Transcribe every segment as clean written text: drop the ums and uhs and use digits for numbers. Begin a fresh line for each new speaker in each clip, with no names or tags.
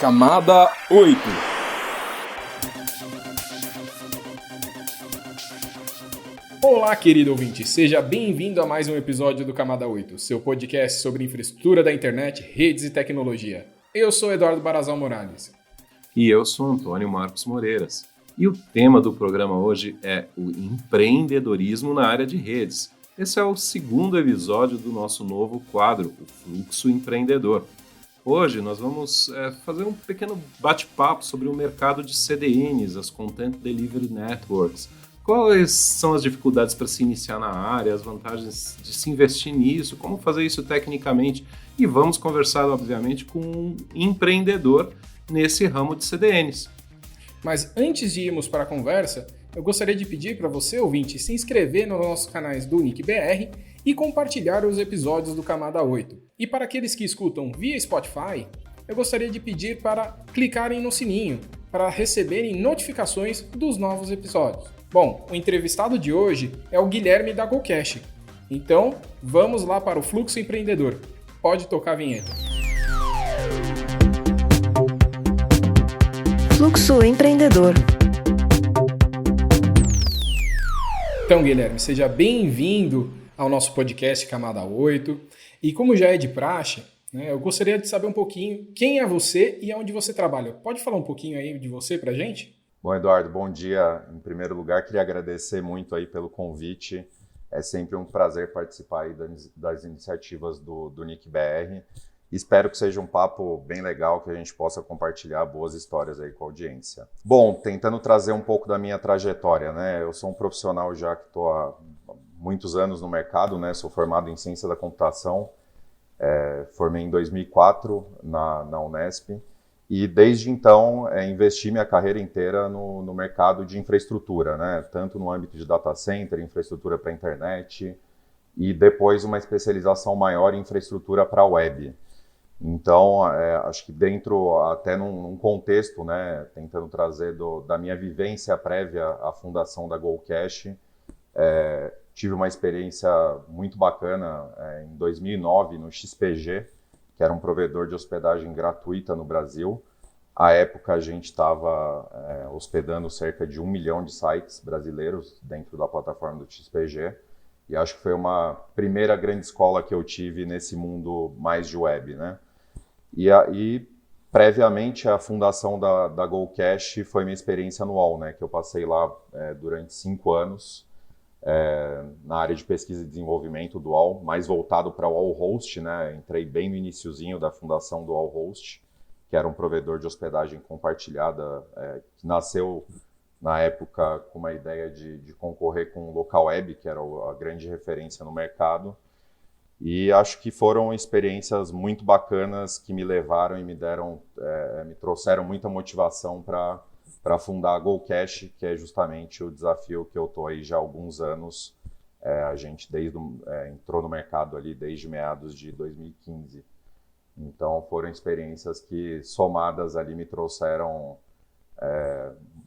Camada 8. Olá, querido ouvinte, seja bem-vindo a mais um episódio do Camada 8, seu podcast sobre infraestrutura da internet, redes e tecnologia. Eu sou Eduardo Barazal Morales.
E eu sou Antônio Marcos Moreiras. E o tema do programa hoje é o empreendedorismo na área de redes. Esse é o segundo episódio do nosso novo quadro, o Fluxo Empreendedor. Hoje nós vamos fazer um pequeno bate-papo sobre o mercado de CDNs, as Content Delivery Networks. Quais são as dificuldades para se iniciar na área, as vantagens de se investir nisso, como fazer isso tecnicamente. E vamos conversar, obviamente, com um empreendedor nesse ramo de CDNs.
Mas antes de irmos para a conversa, eu gostaria de pedir para você, ouvinte, se inscrever nos nossos canais do NIC.br e compartilhar os episódios do Camada 8. E para aqueles que escutam via Spotify, eu gostaria de pedir para clicarem no sininho, para receberem notificações dos novos episódios. Bom, o entrevistado de hoje é o Guilherme da GoCash. Então, vamos lá para o Fluxo Empreendedor. Pode tocar a vinheta.
Fluxo Empreendedor.
Então, Guilherme, seja bem-vindo ao nosso podcast Camada 8. E como já é de praxe, eu gostaria de saber um pouquinho quem é você e onde você trabalha. Pode falar um pouquinho aí de você pra gente?
Bom, Eduardo, bom dia. Em primeiro lugar, queria agradecer muito aí pelo convite. É sempre um prazer participar aí das iniciativas do NIC.br. Espero que seja um papo bem legal, que a gente possa compartilhar boas histórias aí com a audiência. Bom, tentando trazer um pouco da minha trajetória, né? Eu sou um profissional já que estou há muitos anos no mercado, né? Sou formado em Ciência da Computação, formei em 2004 na Unesp e desde então investi minha carreira inteira no mercado de infraestrutura, né? Tanto no âmbito de data center, infraestrutura para internet e depois uma especialização maior em infraestrutura para web. Então, acho que dentro, até num contexto, né, tentando trazer da minha vivência prévia à fundação da GoCash, tive uma experiência muito bacana em 2009 no XPG, que era um provedor de hospedagem gratuita no Brasil. À época, a gente estava hospedando cerca de 1 milhão de sites brasileiros dentro da plataforma do XPG. E acho que foi uma primeira grande escola que eu tive nesse mundo mais de web, né? E aí, previamente, a fundação da GoCash foi minha experiência no UOL, né? Que eu passei lá durante 5 anos na área de pesquisa e desenvolvimento do UOL, mais voltado para o UOL Host, né? Entrei bem no iniciozinho da fundação do UOL Host, que era um provedor de hospedagem compartilhada, que nasceu na época com uma ideia de concorrer com o Local Web, que era a grande referência no mercado. E acho que foram experiências muito bacanas que me levaram e me trouxeram muita motivação para fundar a GoCash, que é justamente o desafio que eu estou aí já há alguns anos. A gente entrou no mercado ali desde meados de 2015. Então foram experiências que, somadas ali, me trouxeram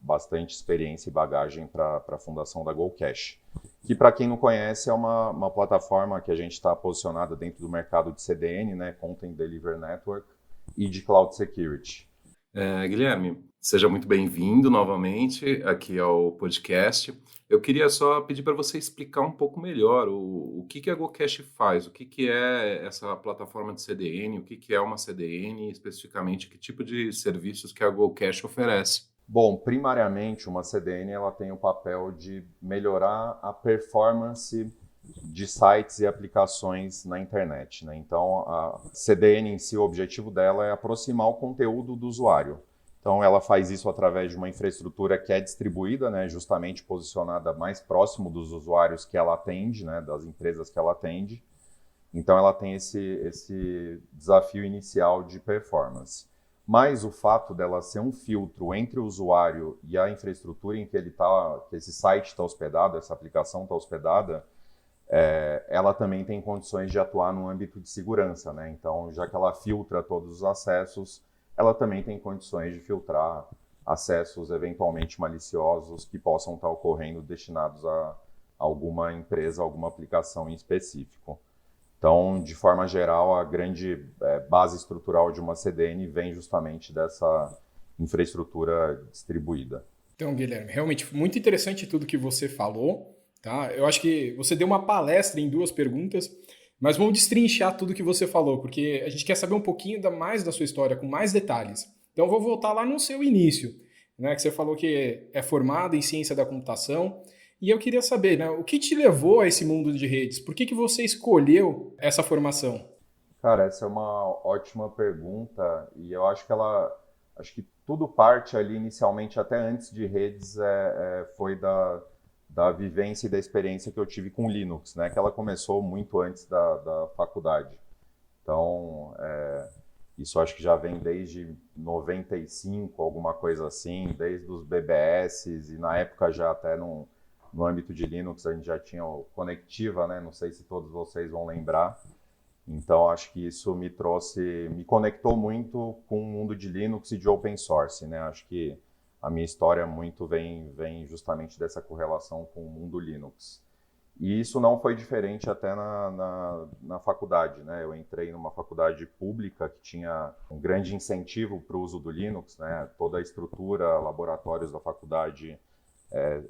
bastante experiência e bagagem para a fundação da GoCash, que, para quem não conhece, é uma plataforma que a gente está posicionada dentro do mercado de CDN, né, Content Delivery Network, e de Cloud Security.
Guilherme, seja muito bem-vindo novamente aqui ao podcast. Eu queria só pedir para você explicar um pouco melhor o que a GoCash faz, o que é essa plataforma de CDN, o que é uma CDN, especificamente que tipo de serviços que a GoCash oferece.
Bom, primariamente uma CDN ela tem o papel de melhorar a performance de sites e aplicações na internet, né? Então a CDN em si, o objetivo dela é aproximar o conteúdo do usuário. Então ela faz isso através de uma infraestrutura que é distribuída, né, justamente posicionada mais próximo dos usuários que ela atende, né, das empresas que ela atende. Então ela tem esse desafio inicial de performance. Mas o fato dela ser um filtro entre o usuário e a infraestrutura em que que esse site está hospedado, essa aplicação está hospedada, ela também tem condições de atuar no âmbito de segurança, né? Então, já que ela filtra todos os acessos, ela também tem condições de filtrar acessos eventualmente maliciosos que possam estar ocorrendo destinados a alguma empresa, alguma aplicação em específico. Então, de forma geral, a grande base estrutural de uma CDN vem justamente dessa infraestrutura distribuída.
Então, Guilherme, realmente muito interessante tudo que você falou, tá? Eu acho que você deu uma palestra em 2 perguntas, mas vamos destrinchar tudo que você falou, porque a gente quer saber um pouquinho mais da sua história, com mais detalhes. Então, eu vou voltar lá no seu início, né? Que você falou que é formado em ciência da computação, e eu queria saber, né, o que te levou a esse mundo de redes? Por que você escolheu essa formação?
Cara, essa é uma ótima pergunta e eu acho que acho que tudo parte ali inicialmente, até antes de redes, foi da vivência e da experiência que eu tive com Linux, né? Que ela começou muito antes da faculdade. Então, isso acho que já vem desde 95, alguma coisa assim, desde os BBS e na época já até no âmbito de Linux a gente já tinha o Conectiva, né? Não sei se todos vocês vão lembrar. Então, acho que isso me conectou muito com o mundo de Linux e de open source, né? Acho que a minha história muito vem justamente dessa correlação com o mundo Linux. E isso não foi diferente até na faculdade, né? Eu entrei numa faculdade pública que tinha um grande incentivo para o uso do Linux, né? Toda a estrutura, laboratórios da faculdade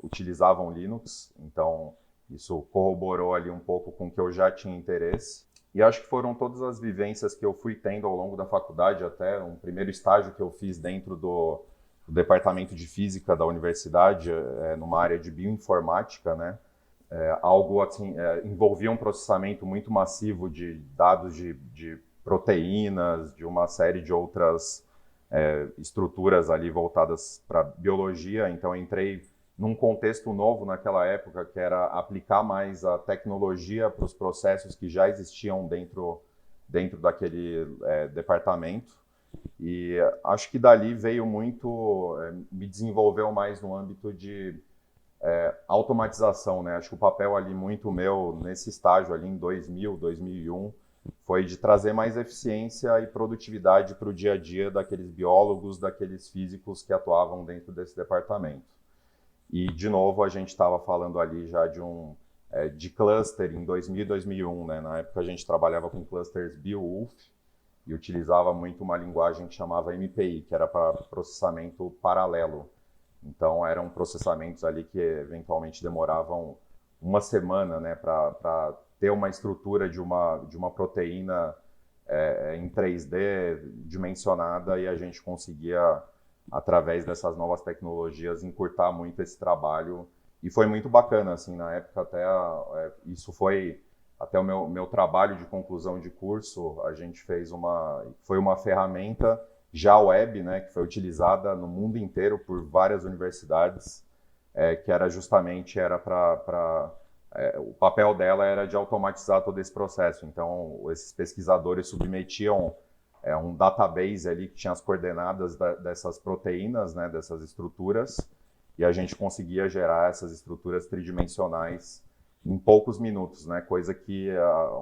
utilizavam Linux, então isso corroborou ali um pouco com o que eu já tinha interesse. E acho que foram todas as vivências que eu fui tendo ao longo da faculdade, até um primeiro estágio que eu fiz dentro do departamento de física da universidade, numa área de bioinformática, né? Algo assim, envolvia um processamento muito massivo de dados de proteínas, de uma série de outras estruturas ali voltadas para biologia. Então, eu entrei num contexto novo naquela época, que era aplicar mais a tecnologia para os processos que já existiam dentro daquele departamento. E acho que dali veio muito, me desenvolveu mais no âmbito de automatização, né? Acho que o papel ali muito meu, nesse estágio ali em 2000, 2001, foi de trazer mais eficiência e produtividade para o dia a dia daqueles biólogos, daqueles físicos que atuavam dentro desse departamento. E, de novo, a gente estava falando ali já de cluster em 2000 e 2001, né? Na época a gente trabalhava com clusters Beowulf e utilizava muito uma linguagem que chamava MPI, que era para processamento paralelo. Então, eram processamentos ali que eventualmente demoravam uma semana, né, para ter uma estrutura de uma proteína em 3D dimensionada, e a gente conseguia, através dessas novas tecnologias, encurtar muito esse trabalho. E foi muito bacana, assim, na época até isso foi até o meu trabalho de conclusão de curso. A gente foi uma ferramenta já web, né, que foi utilizada no mundo inteiro por várias universidades, que era justamente o papel dela era de automatizar todo esse processo. Então, esses pesquisadores submetiam um database ali que tinha as coordenadas dessas proteínas, né, dessas estruturas, e a gente conseguia gerar essas estruturas tridimensionais em poucos minutos, né, coisa que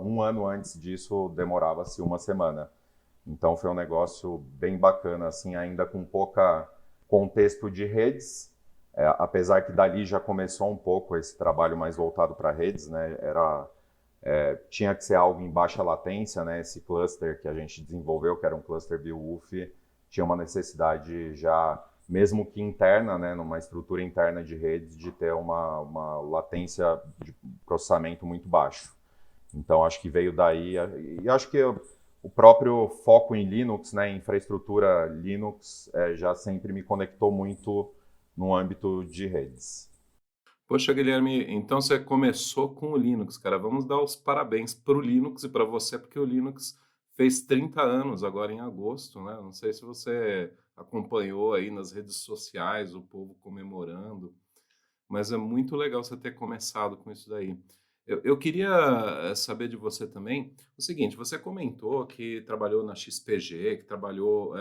um ano antes disso demorava-se uma semana. Então foi um negócio bem bacana, assim, ainda com pouca contexto de redes, apesar que dali já começou um pouco esse trabalho mais voltado para redes, né? Tinha que ser algo em baixa latência, né? Esse cluster que a gente desenvolveu, que era um cluster Beowulf, tinha uma necessidade já, mesmo que interna, né, numa estrutura interna de redes, de ter uma latência de processamento muito baixo. Então acho que veio daí, e acho que o próprio foco em Linux, né, infraestrutura Linux, já sempre me conectou muito no âmbito de redes.
Poxa, Guilherme, então você começou com o Linux, cara. Vamos dar os parabéns para o Linux e para você, porque o Linux fez 30 anos agora em agosto, né? Não sei se você acompanhou aí nas redes sociais o povo comemorando, mas é muito legal você ter começado com isso daí. Eu queria saber de você também o seguinte: você comentou que trabalhou na XPG, que trabalhou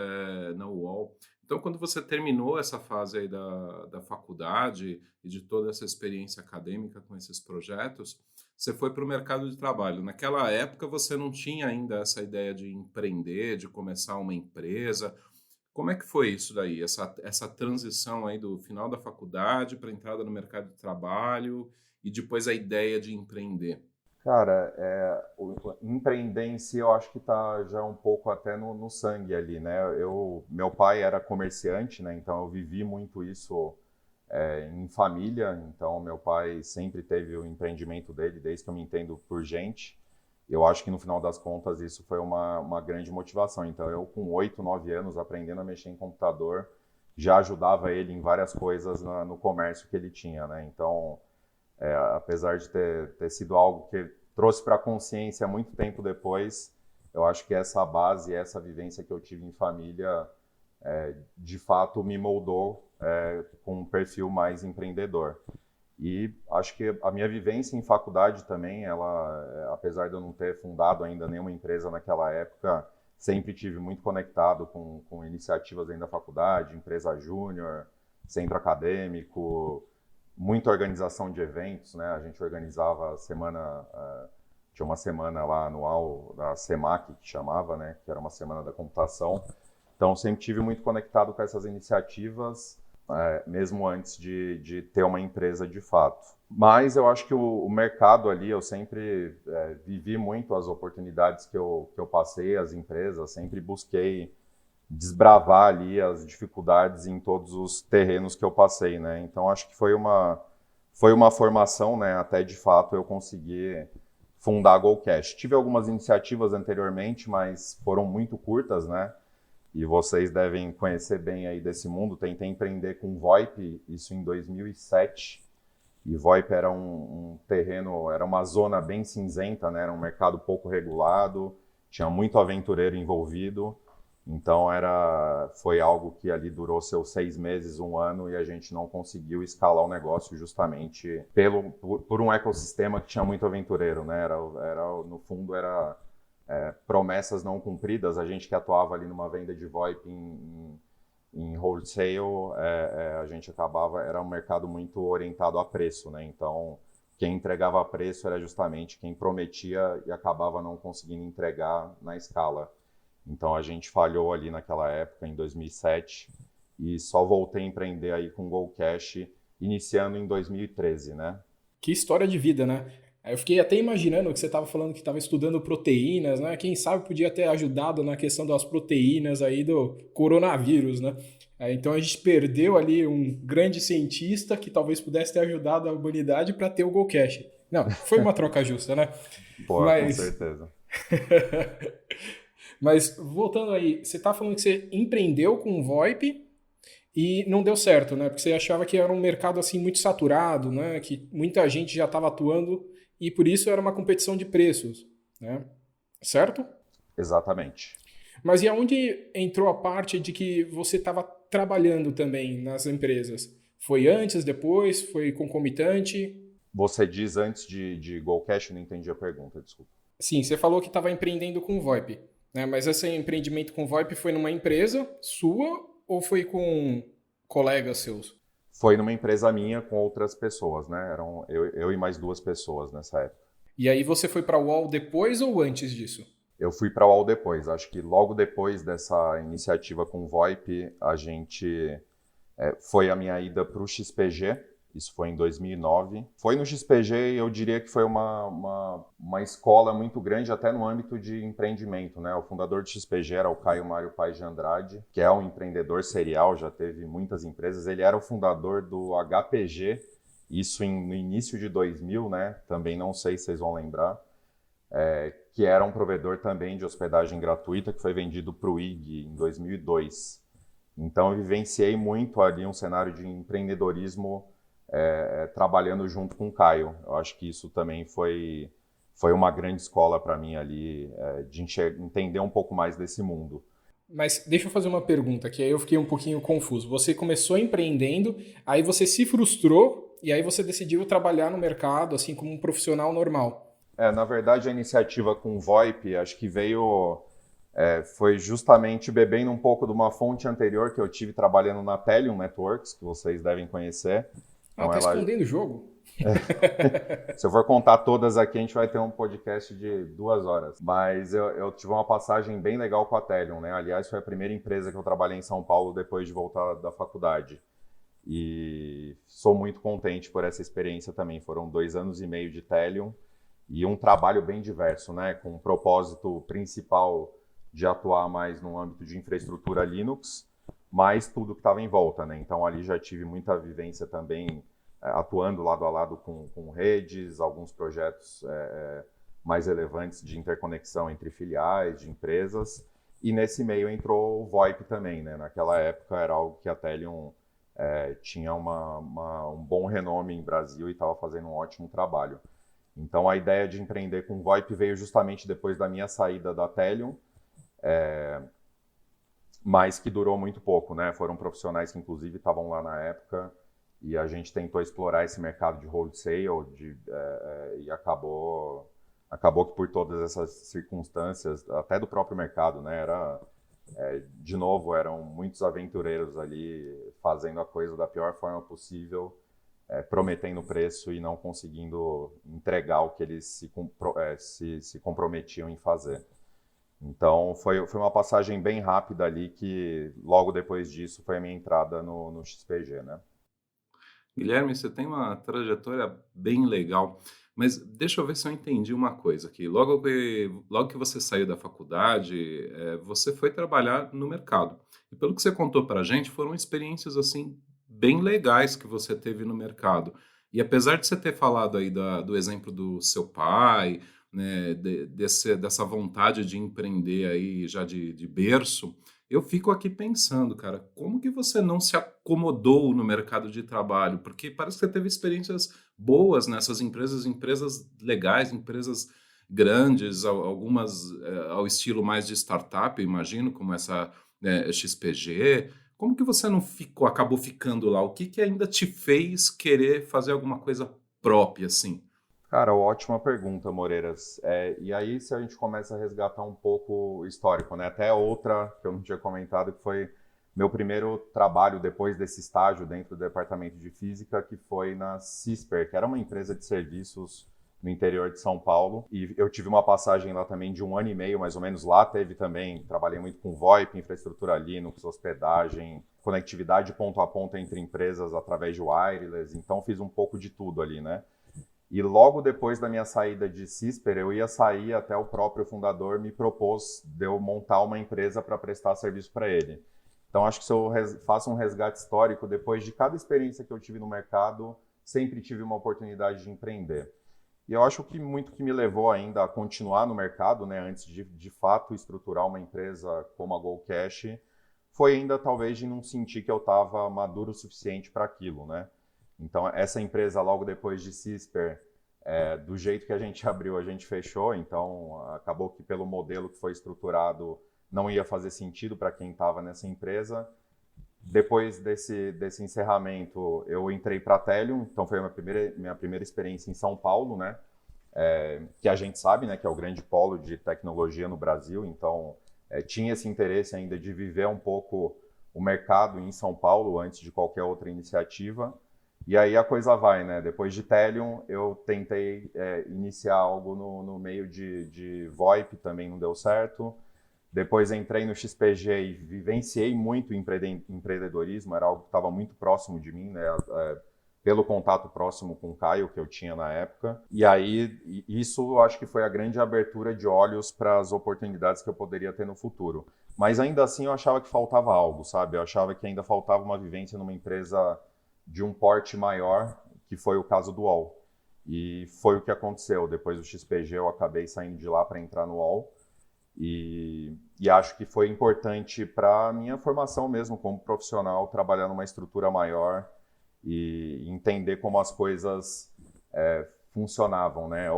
na UOL. Então, quando você terminou essa fase aí da faculdade e de toda essa experiência acadêmica com esses projetos, você foi para o mercado de trabalho. Naquela época, você não tinha ainda essa ideia de empreender, de começar uma empresa. Como é que foi isso daí, essa transição aí do final da faculdade para a entrada no mercado de trabalho e depois a ideia de empreender?
Cara, o empreender em si eu acho que está já um pouco até no sangue ali, né? Meu pai era comerciante, né? Então eu vivi muito isso em família. Então meu pai sempre teve o empreendimento dele desde que eu me entendo por gente. Eu acho que no final das contas isso foi uma grande motivação. Então eu com 8, 9 anos aprendendo a mexer em computador já ajudava ele em várias coisas no comércio que ele tinha, né? Então apesar de ter sido algo que trouxe para a consciência muito tempo depois, eu acho que essa base, essa vivência que eu tive em família, de fato me moldou com um perfil mais empreendedor. E acho que a minha vivência em faculdade também, apesar de eu não ter fundado ainda nenhuma empresa naquela época, sempre tive muito conectado com iniciativas dentro da faculdade, empresa júnior, centro acadêmico, muita organização de eventos, né? A gente organizava tinha uma semana lá anual da SEMAC, que chamava, né? Que era uma semana da computação. Então, sempre tive muito conectado com essas iniciativas, mesmo antes de ter uma empresa de fato. Mas eu acho que o mercado ali, eu sempre vivi muito as oportunidades que eu passei, as empresas, sempre busquei desbravar ali as dificuldades em todos os terrenos que eu passei, né? Então acho que foi uma formação, né? Até de fato eu consegui fundar a GoCash. Tive algumas iniciativas anteriormente, mas foram muito curtas, né? E vocês devem conhecer bem aí desse mundo. Tentei empreender com VoIP, isso em 2007. E VoIP era um terreno, era uma zona bem cinzenta, né? Era um mercado pouco regulado, tinha muito aventureiro envolvido. Então foi algo que ali durou seus 6 meses, 1 ano, e a gente não conseguiu escalar o negócio justamente por um ecossistema que tinha muito aventureiro, né? No fundo, promessas não cumpridas. A gente que atuava ali numa venda de VoIP em wholesale, a gente era um mercado muito orientado a preço, né? Então, quem entregava a preço era justamente quem prometia e acabava não conseguindo entregar na escala. Então a gente falhou ali naquela época, em 2007, e só voltei a empreender aí com o GoCash, iniciando em 2013, né?
Que história de vida, né? Eu fiquei até imaginando que você estava falando que estava estudando proteínas, né? Quem sabe podia ter ajudado na questão das proteínas aí do coronavírus, né? Então a gente perdeu ali um grande cientista que talvez pudesse ter ajudado a humanidade para ter o GoCash. Não, foi uma troca justa, né?
Pô, com certeza.
Mas voltando aí, você tá falando que você empreendeu com o VoIP e não deu certo, né? Porque você achava que era um mercado assim muito saturado, né? Que muita gente já estava atuando e por isso era uma competição de preços, né? Certo?
Exatamente.
Mas e aonde entrou a parte de que você estava trabalhando também nas empresas? Foi antes, depois? Foi concomitante?
Você diz antes de GoCash? Eu não entendi a pergunta, desculpa.
Sim, você falou que estava empreendendo com o VoIP. Né? Mas esse empreendimento com VoIP foi numa empresa sua ou foi com colegas seus?
Foi numa empresa minha com outras pessoas, né? Eram eu e mais 2 pessoas nessa época.
E aí você foi para a UOL depois ou antes disso?
Eu fui para a UOL depois. Acho que logo depois dessa iniciativa com o VoIP, foi a minha ida para o XPG. Isso foi em 2009. Foi no XPG e eu diria que foi uma escola muito grande até no âmbito de empreendimento, né? O fundador do XPG era o Caio Mário Paes de Andrade, que é um empreendedor serial, já teve muitas empresas. Ele era o fundador do HPG, isso no início de 2000, né? Também não sei se vocês vão lembrar. Que era um provedor também de hospedagem gratuita que foi vendido para o IG em 2002. Então eu vivenciei muito ali um cenário de empreendedorismo trabalhando junto com o Caio. Eu acho que isso também foi uma grande escola para mim ali, de entender um pouco mais desse mundo.
Mas deixa eu fazer uma pergunta, que aí eu fiquei um pouquinho confuso. Você começou empreendendo, aí você se frustrou e aí você decidiu trabalhar no mercado, assim como um profissional normal.
Na verdade, a iniciativa com o VoIP, acho que foi justamente bebendo um pouco de uma fonte anterior que eu tive trabalhando na Telium Networks, que vocês devem conhecer.
Então, tá escondendo o jogo?
Se eu for contar todas aqui, a gente vai ter um podcast de 2 horas. Mas eu tive uma passagem bem legal com a Telium, né? Aliás, foi a primeira empresa que eu trabalhei em São Paulo depois de voltar da faculdade. E sou muito contente por essa experiência também. Foram 2 anos e meio de Telium. e um trabalho bem diverso, né, com um propósito principal de atuar mais no âmbito de infraestrutura Linux, mas tudo que estava em volta, né? Então ali já tive muita vivência também atuando lado a lado com redes, alguns projetos mais relevantes de interconexão entre filiais, de empresas, e nesse meio entrou o VoIP também, né? Naquela época era algo que a Telium tinha um bom renome em Brasil e estava fazendo um ótimo trabalho. Então a ideia de empreender com VoIP veio justamente depois da minha saída da Telium, mas que durou muito pouco, né? Foram profissionais que inclusive estavam lá na época e a gente tentou explorar esse mercado de wholesale e acabou que por todas essas circunstâncias, até do próprio mercado, né? De novo, eram muitos aventureiros ali fazendo a coisa da pior forma possível, prometendo preço e não conseguindo entregar o que eles se comprometiam em fazer. Então, foi uma passagem bem rápida ali que, logo depois disso, foi a minha entrada no XPG, né?
Guilherme, você tem uma trajetória bem legal, mas deixa eu ver se eu entendi uma coisa aqui. Logo que você saiu da faculdade, você foi trabalhar no mercado. E pelo que você contou para a gente, foram experiências assim bem legais que você teve no mercado. E apesar de você ter falado aí do exemplo do seu pai, né, dessa vontade de empreender aí já de berço, eu fico aqui pensando, cara, como que você não se acomodou no mercado de trabalho? Porque parece que você teve experiências boas nessas empresas legais, empresas grandes, algumas ao estilo mais de startup, eu imagino, como essa XPG. Como que você não acabou ficando lá? O que ainda te fez querer fazer alguma coisa própria, assim?
Cara, ótima pergunta, Moreiras. E aí, se a gente começa a resgatar um pouco o histórico, né? Até outra que eu não tinha comentado, que foi meu primeiro trabalho depois desse estágio dentro do departamento de física, que foi na Cisper, que era uma empresa de serviços no interior de São Paulo. E eu tive uma passagem lá também de 1 ano e meio, mais ou menos. Lá teve também, trabalhei muito com VoIP, infraestrutura Linux, hospedagem, conectividade ponto a ponto entre empresas através de wireless. Então, fiz um pouco de tudo ali, né? E logo depois da minha saída de Cisper, eu ia sair, até o próprio fundador me propôs de eu montar uma empresa para prestar serviço para ele. Então, acho que se eu faço um resgate histórico, depois de cada experiência que eu tive no mercado, sempre tive uma oportunidade de empreender. E eu acho que muito que me levou ainda a continuar no mercado, né, antes de fato estruturar uma empresa como a GoCash, foi ainda talvez de não sentir que eu estava maduro o suficiente para aquilo, né? Então, essa empresa, logo depois de Cisper, do jeito que a gente abriu, a gente fechou. Então, acabou que pelo modelo que foi estruturado, não ia fazer sentido para quem estava nessa empresa. Depois desse encerramento, eu entrei para a Telium. Então, foi a minha primeira experiência em São Paulo, né? Que a gente sabe, né, que é o grande polo de tecnologia no Brasil. Então, tinha esse interesse ainda de viver um pouco o mercado em São Paulo antes de qualquer outra iniciativa. E aí a coisa vai, né? Depois de Telium, eu tentei iniciar algo no meio de VoIP, também não deu certo. Depois entrei no XPG e vivenciei muito empreendedorismo, era algo que estava muito próximo de mim, né? Pelo contato próximo com o Caio, que eu tinha na época. E aí, isso eu acho que foi a grande abertura de olhos para as oportunidades que eu poderia ter no futuro. Mas ainda assim, eu achava que faltava algo, sabe? Eu achava que ainda faltava uma vivência numa empresa de um porte maior, que foi o caso do UOL. E foi o que aconteceu. Depois do XPG, eu acabei saindo de lá para entrar no UOL. E acho que foi importante para a minha formação mesmo como profissional, trabalhar numa estrutura maior e entender como as coisas funcionavam, né?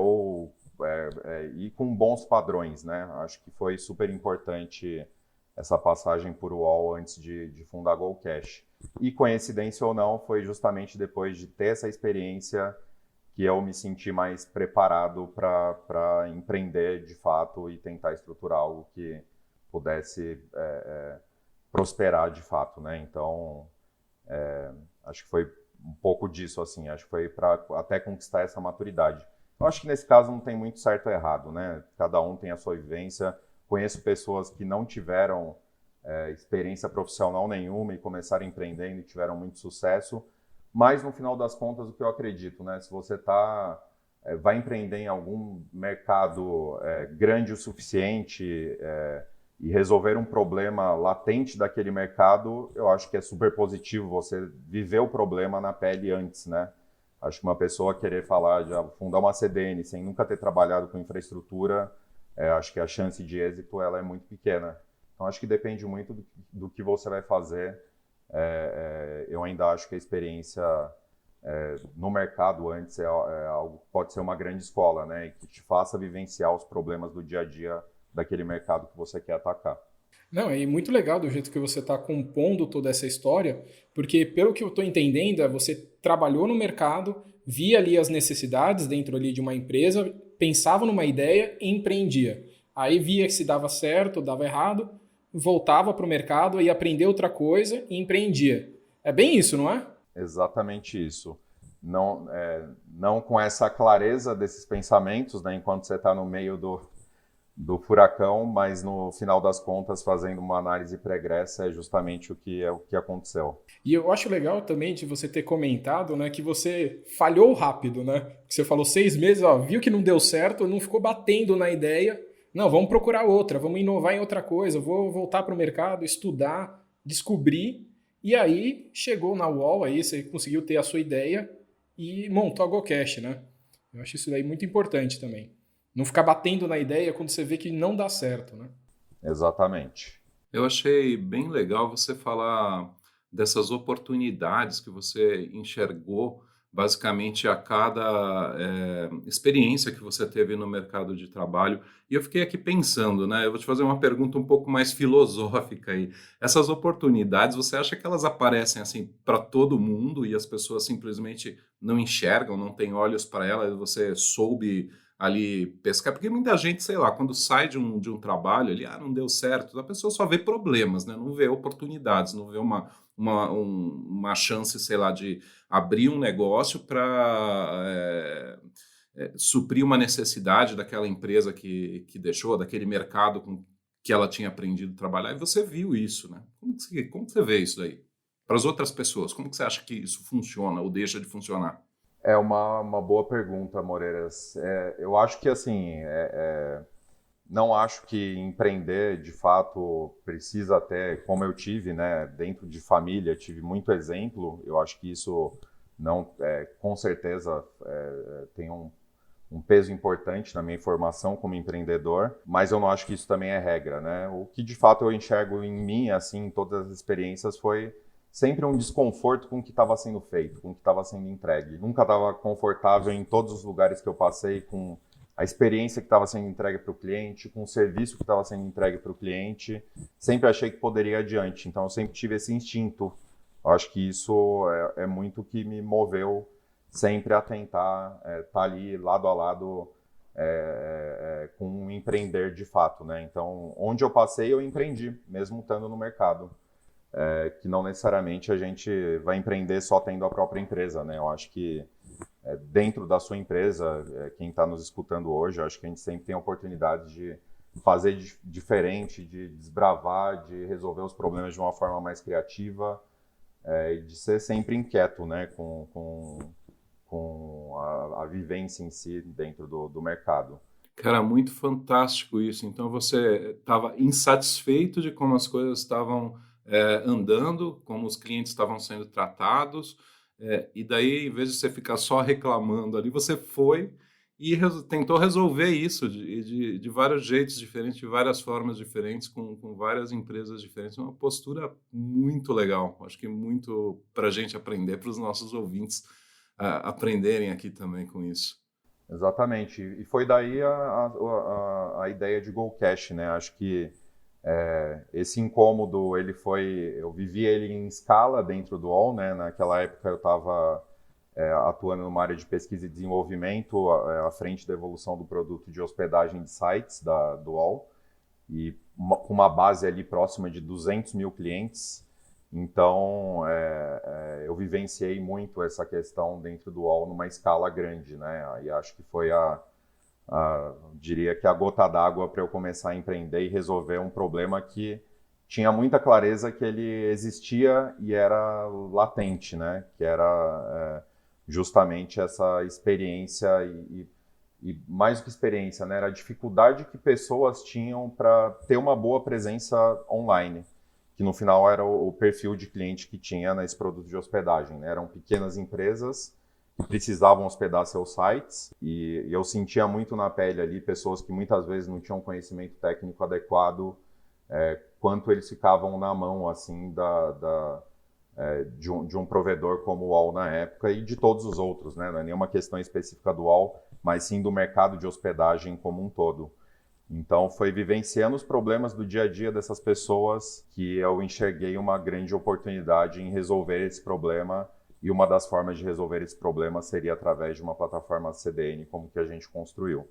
E com bons padrões, né? Acho que foi super importante essa passagem por UOL antes de fundar a GoCash. E coincidência ou não, foi justamente depois de ter essa experiência que eu me senti mais preparado para empreender de fato e tentar estruturar algo que pudesse prosperar de fato, né? Então, acho que foi um pouco disso, assim. Acho que foi para até conquistar essa maturidade. Eu acho que nesse caso não tem muito certo ou errado, né? Cada um tem a sua vivência. Conheço pessoas que não tiveram experiência profissional nenhuma e começaram empreendendo e tiveram muito sucesso, mas no final das contas o que eu acredito, né? Se você está vai empreender em algum mercado grande o suficiente e resolver um problema latente daquele mercado, eu acho que é super positivo você viver o problema na pele antes, né? Acho que uma pessoa querer falar de fundar uma CDN sem nunca ter trabalhado com infraestrutura, acho que a chance de êxito ela é muito pequena. Então, acho que depende muito do que você vai fazer. Eu ainda acho que a experiência no mercado antes é algo que pode ser uma grande escola, né? E que te faça vivenciar os problemas do dia a dia daquele mercado que você quer atacar.
Não, é muito legal do jeito que você está compondo toda essa história, porque pelo que eu estou entendendo, você trabalhou no mercado, via ali as necessidades dentro ali de uma empresa, pensava numa ideia e empreendia. Aí via que se dava certo, dava errado, voltava para o mercado e aprendeu outra coisa e empreendia. É bem isso, não é?
Exatamente isso. Não com essa clareza desses pensamentos, né, enquanto você está no meio do furacão, mas no final das contas, fazendo uma análise pregressa, é justamente o que aconteceu.
E eu acho legal também de você ter comentado, né, que você falhou rápido, né? Que você falou 6 meses, ó, viu que não deu certo, não ficou batendo na ideia. Não, vamos procurar outra, vamos inovar em outra coisa, vou voltar para o mercado, estudar, descobrir. E aí chegou na UOL, aí você conseguiu ter a sua ideia e montou a GoCash, né? Eu acho isso daí muito importante também. Não ficar batendo na ideia quando você vê que não dá certo, né?
Exatamente.
Eu achei bem legal você falar dessas oportunidades que você enxergou basicamente a cada experiência que você teve no mercado de trabalho. E eu fiquei aqui pensando, né? Eu vou te fazer uma pergunta um pouco mais filosófica aí. Essas oportunidades, você acha que elas aparecem assim para todo mundo e as pessoas simplesmente não enxergam, não têm olhos para elas, você soube ali pescar? Porque muita gente, sei lá, quando sai de um trabalho ali, não deu certo, a pessoa só vê problemas, né? Não vê oportunidades, não vê uma chance, sei lá, de abrir um negócio para suprir uma necessidade daquela empresa que deixou, daquele mercado com que ela tinha aprendido a trabalhar, e você viu isso, né? Como que você vê isso daí? Para as outras pessoas, como que você acha que isso funciona ou deixa de funcionar?
É uma boa pergunta, Moreiras. Eu acho que, assim, não acho que empreender, de fato, precisa ter, como eu tive, né, dentro de família, tive muito exemplo. Eu acho que isso, não, com certeza, tem um peso importante na minha formação como empreendedor, mas eu não acho que isso também é regra, né? O que, de fato, eu enxergo em mim, assim, em todas as experiências, foi sempre um desconforto com o que estava sendo feito, com o que estava sendo entregue. Nunca estava confortável em todos os lugares que eu passei com a experiência que estava sendo entregue para o cliente, com o serviço que estava sendo entregue para o cliente. Sempre achei que poderia ir adiante, então eu sempre tive esse instinto. Eu acho que isso é muito que me moveu sempre a tentar estar ali lado a lado com um empreender de fato, né? Então, onde eu passei, eu empreendi, mesmo estando no mercado. Que não necessariamente a gente vai empreender só tendo a própria empresa, né? Eu acho que dentro da sua empresa, quem está nos escutando hoje, eu acho que a gente sempre tem a oportunidade de fazer diferente, de desbravar, de resolver os problemas de uma forma mais criativa e de ser sempre inquieto, né? Com a vivência em si dentro do mercado.
Cara, muito fantástico isso. Então você estava insatisfeito de como as coisas estavam andando, como os clientes estavam sendo tratados, e daí, em vez de você ficar só reclamando ali, você foi e tentou resolver isso de vários jeitos diferentes, de várias formas diferentes, com várias empresas diferentes. Uma postura muito legal. Acho que muito para a gente aprender, para os nossos ouvintes aprenderem aqui também com isso.
Exatamente. E foi daí a ideia de GoCash, né? Acho que esse incômodo, eu vivi ele em escala dentro do UOL, né? Naquela época eu estava atuando numa área de pesquisa e desenvolvimento à frente da evolução do produto de hospedagem de sites do UOL e com uma base ali próxima de 200 mil clientes. Então, eu vivenciei muito essa questão dentro do UOL numa escala grande, né? E acho que foi diria que a gota d'água para eu começar a empreender e resolver um problema que tinha muita clareza que ele existia e era latente, né? Que era justamente essa experiência e mais do que experiência, né, era a dificuldade que pessoas tinham para ter uma boa presença online, que no final era o perfil de cliente que tinha nesse produto de hospedagem, né? Eram pequenas empresas que precisavam hospedar seus sites e eu sentia muito na pele ali pessoas que muitas vezes não tinham conhecimento técnico adequado, quanto eles ficavam na mão assim de um provedor como o UOL na época e de todos os outros, né? Não é nenhuma questão específica do UOL, mas sim do mercado de hospedagem como um todo. Então, foi vivenciando os problemas do dia a dia dessas pessoas que eu enxerguei uma grande oportunidade em resolver esse problema, e uma das formas de resolver esse problema seria através de uma plataforma CDN como que a gente construiu.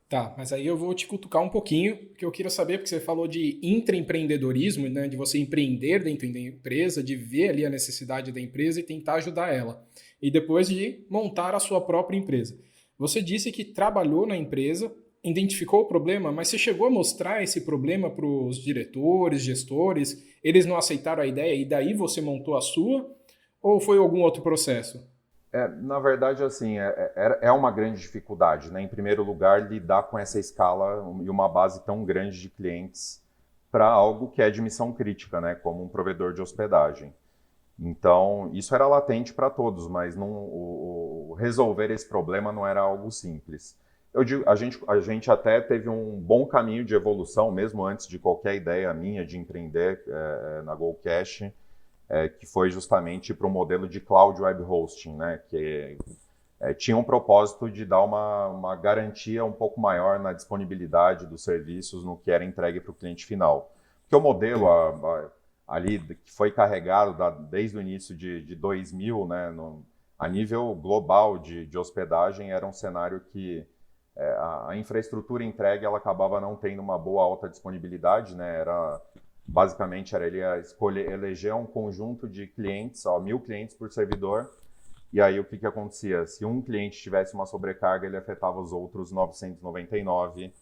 Tá, mas aí eu vou te cutucar um pouquinho, que eu queria saber, porque você falou de intraempreendedorismo, né, de você empreender dentro da empresa, de ver ali a necessidade da empresa e tentar ajudar ela. E depois de montar a sua própria empresa. Você disse que trabalhou na empresa, identificou o problema, mas você chegou a mostrar esse problema para os diretores, gestores, eles não aceitaram a ideia e daí você montou a sua? Ou foi algum outro processo?
Na verdade, assim, é uma grande dificuldade, né? Em primeiro lugar, lidar com essa escala e uma base tão grande de clientes para algo que é de missão crítica, né? Como um provedor de hospedagem. Então, isso era latente para todos, mas resolver esse problema não era algo simples. Eu digo, a gente até teve um bom caminho de evolução, mesmo antes de qualquer ideia minha de empreender na GoCash, que foi justamente para o modelo de Cloud Web Hosting, né, que tinha um propósito de dar uma garantia um pouco maior na disponibilidade dos serviços no que era entregue para o cliente final. Porque o modelo ali que foi carregado desde o início de 2000, né, a nível global de hospedagem, era um cenário que a infraestrutura entregue ela acabava não tendo uma boa alta disponibilidade, né, basicamente era ele eleger um conjunto de clientes, 1.000 clientes por servidor, e aí o que acontecia? Se um cliente tivesse uma sobrecarga, ele afetava os outros 999,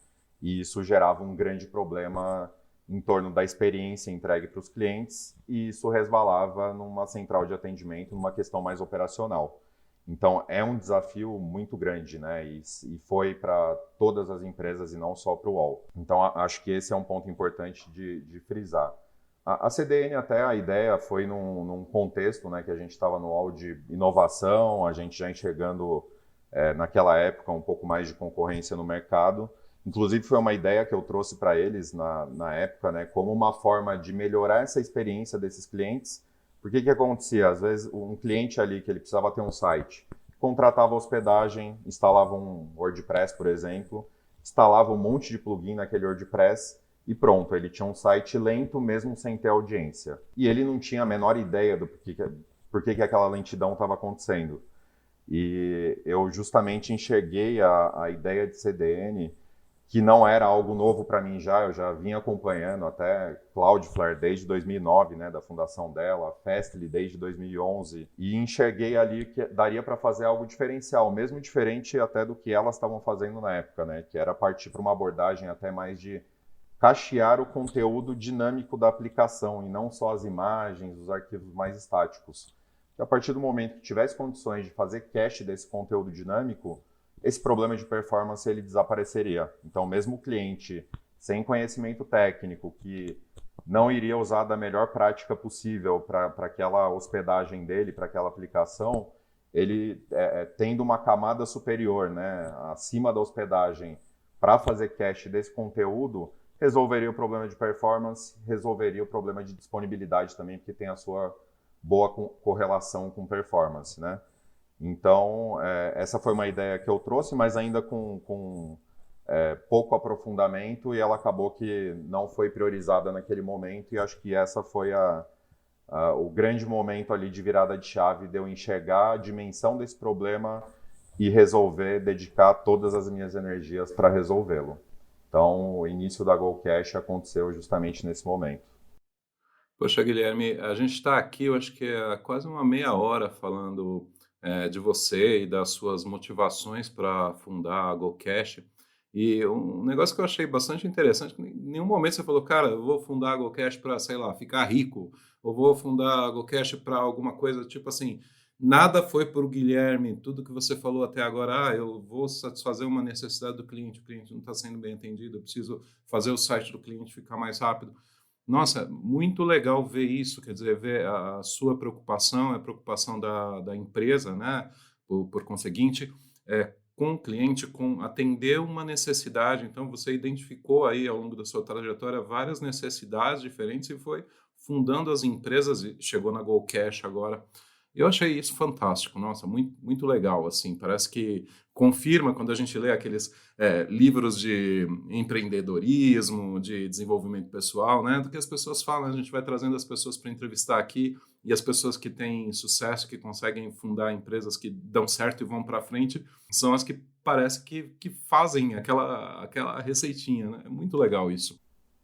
e isso gerava um grande problema em torno da experiência entregue para os clientes, e isso resvalava numa central de atendimento, numa questão mais operacional. Então, é um desafio muito grande, né? E foi para todas as empresas e não só para o UOL. Então, acho que esse é um ponto importante de frisar. A CDN, até a ideia foi num contexto, né, que a gente estava no UOL de inovação, a gente já enxergando, naquela época, um pouco mais de concorrência no mercado. Inclusive, foi uma ideia que eu trouxe para eles na época, né, como uma forma de melhorar essa experiência desses clientes. Porque que acontecia? Às vezes, um cliente ali que ele precisava ter um site, contratava hospedagem, instalava um WordPress, por exemplo, instalava um monte de plugin naquele WordPress e pronto, ele tinha um site lento mesmo sem ter audiência. E ele não tinha a menor ideia do porquê que aquela lentidão estava acontecendo. E eu justamente enxerguei a ideia de CDN, que não era algo novo para mim eu já vinha acompanhando até Cloudflare desde 2009, né, da fundação dela, Fastly desde 2011, e enxerguei ali que daria para fazer algo diferencial, mesmo diferente até do que elas estavam fazendo na época, né, que era partir para uma abordagem até mais de cachear o conteúdo dinâmico da aplicação e não só as imagens, os arquivos mais estáticos. E a partir do momento que tivesse condições de fazer cache desse conteúdo dinâmico, esse problema de performance ele desapareceria. Então, mesmo o cliente sem conhecimento técnico, que não iria usar da melhor prática possível para aquela hospedagem dele, para aquela aplicação, ele tendo uma camada superior, né, acima da hospedagem, para fazer cache desse conteúdo, resolveria o problema de performance, resolveria o problema de disponibilidade também, porque tem a sua boa correlação com performance, né? Então, essa foi uma ideia que eu trouxe, mas ainda com pouco aprofundamento, e ela acabou que não foi priorizada naquele momento, e acho que essa foi o grande momento ali de virada de chave, de eu enxergar a dimensão desse problema e resolver, dedicar todas as minhas energias para resolvê-lo. Então, o início da GoCash aconteceu justamente nesse momento.
Poxa, Guilherme, a gente está aqui, eu acho que há quase uma meia hora falando de você e das suas motivações para fundar a GoCash. E um negócio que eu achei bastante interessante, em nenhum momento você falou, cara, eu vou fundar a GoCash para, sei lá, ficar rico, ou vou fundar a GoCash para alguma coisa, tipo assim, Nada foi por Guilherme, tudo que você falou até agora, eu vou satisfazer uma necessidade do cliente, o cliente não está sendo bem atendido, eu preciso fazer o site do cliente ficar mais rápido. Nossa, muito legal ver isso, quer dizer, ver a sua preocupação, a preocupação da empresa, né? Por conseguinte, com o cliente, com atender uma necessidade. Então, você identificou aí, ao longo da sua trajetória, várias necessidades diferentes e foi fundando as empresas e chegou na GoCash agora. Eu achei isso fantástico, nossa, muito, muito legal, assim, parece que confirma quando a gente lê aqueles livros de empreendedorismo, de desenvolvimento pessoal, né, do que as pessoas falam, a gente vai trazendo as pessoas para entrevistar aqui, e as pessoas que têm sucesso, que conseguem fundar empresas que dão certo e vão para frente, são as que parece que fazem aquela receitinha, né, é muito legal isso.